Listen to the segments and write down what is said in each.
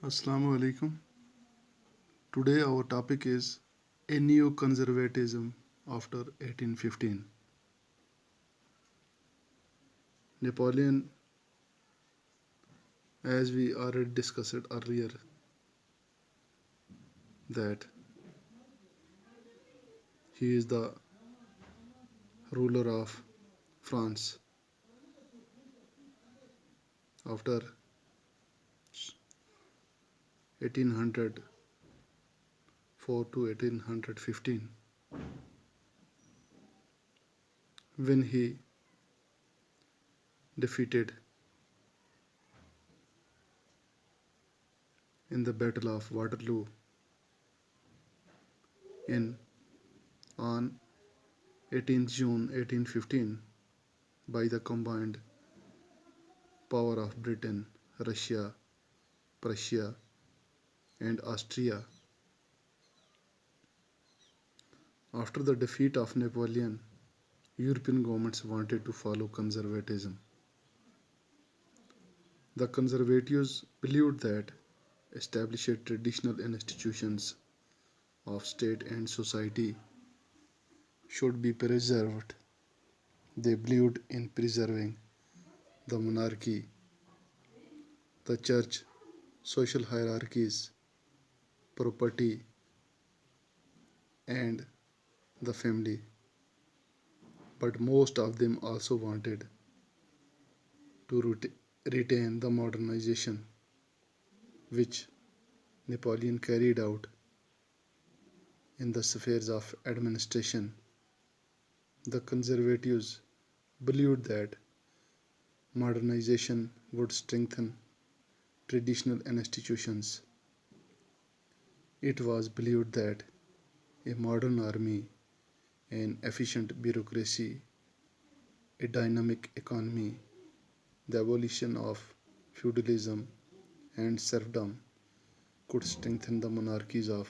Assalamu alaikum. Today our topic is a neo-conservatism after 1815. Napoleon, as we already discussed earlier, that he is the ruler of France after 1804 to 1815, when he defeated in the Battle of Waterloo in on 18th June 1815 by the combined power of Britain, Russia, Prussia, and Austria. After the defeat of Napoleon, European governments wanted to follow conservatism. The conservatives believed that established traditional institutions of state and society should be preserved. They believed in preserving the monarchy, the church, social hierarchies, property, and the family. But most of them also wanted to retain the modernization which Napoleon carried out in the spheres of administration. The conservatives believed that modernization would strengthen traditional institutions. It was believed that a modern army, an efficient bureaucracy, a dynamic economy, the abolition of feudalism and serfdom could strengthen the monarchies of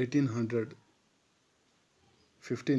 1815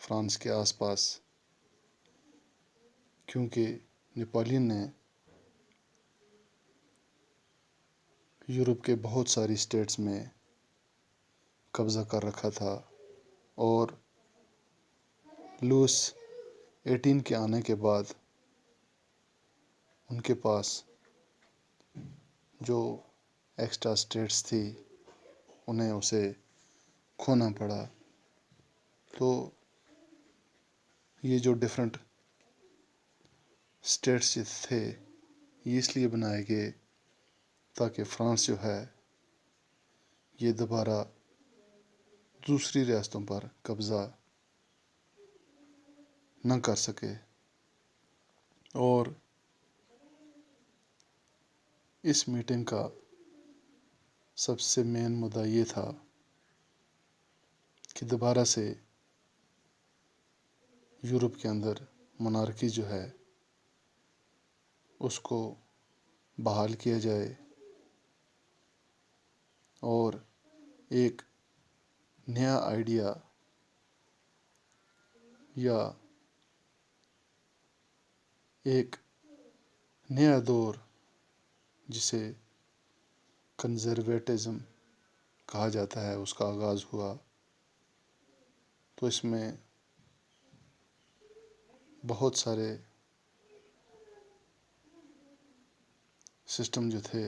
France کے آس پاس، کیونکہ Napoleon نے Europe کے بہت ساری status میں قبضہ کر رکھا تھا، اور لوئس 18 کے آنے کے بعد ان کے پاس جو ایکسٹرا اسٹیٹس تھی انہیں اسے کھونا پڑا۔ تو یہ جو ڈفرینٹ اسٹیٹس تھے یہ اس لیے بنائے گئے تاکہ فرانس جو ہے یہ دوبارہ دوسری ریاستوں پر قبضہ نہ کر سکے۔ اور اس میٹنگ کا سب سے مین مدعا یہ تھا کہ دوبارہ سے یورپ کے اندر monarchy جو ہے اس کو بحال کیا جائے، اور ایک نیا آئیڈیا یا ایک نیا دور جسے کنزرویٹزم کہا جاتا ہے اس کا آغاز ہوا۔ تو اس میں بہت سارے سسٹم جو تھے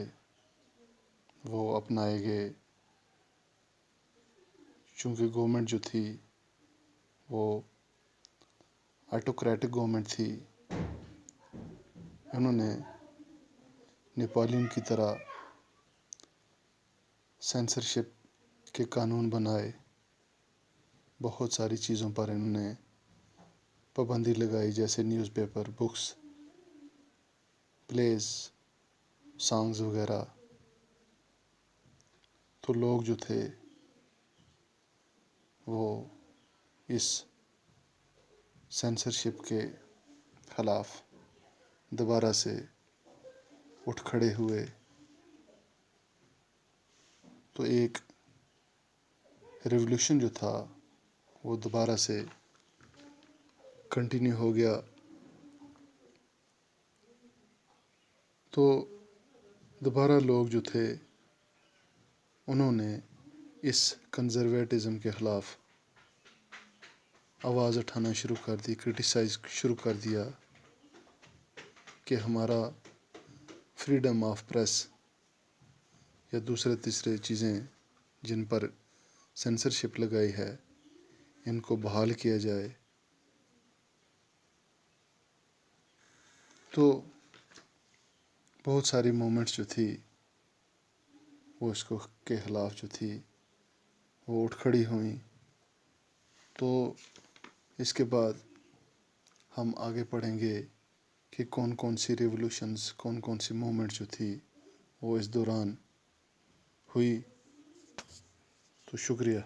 وہ اپنائے گئے، چونکہ گورنمنٹ جو تھی وہ آٹوکریٹک گورنمنٹ تھی۔ انہوں نے نیپولین کی طرح سینسرشپ کے قانون بنائے، بہت ساری چیزوں پر انہوں نے پابندی لگائی، جیسے news paper, books, please, songs وغیرہ۔ تو لوگ جو تھے وہ اس سینسرشپ کے خلاف دوبارہ سے اٹھ کھڑے ہوئے۔ تو ایک ریولیوشن جو تھا وہ دوبارہ سے کنٹینیو ہو گیا۔ تو دوبارہ لوگ جو تھے انہوں نے اس کنزرویٹزم کے خلاف آواز اٹھانا شروع کر دی، کرٹیسائز شروع کر دیا کہ ہمارا فریڈم آف پریس یا دوسرے تیسرے چیزیں جن پر سینسرشپ لگائی ہے ان کو بحال کیا جائے۔ تو بہت ساری مومنٹس جو تھی وہ اس کو کے خلاف جو تھی وہ اٹھ کھڑی ہوئیں۔ تو اس کے بعد ہم آگے پڑھیں گے کہ کون کون سی ریولوشنز، کون کون سی مومنٹس جو تھی وہ اس دوران ہوئی۔ تو شکریہ۔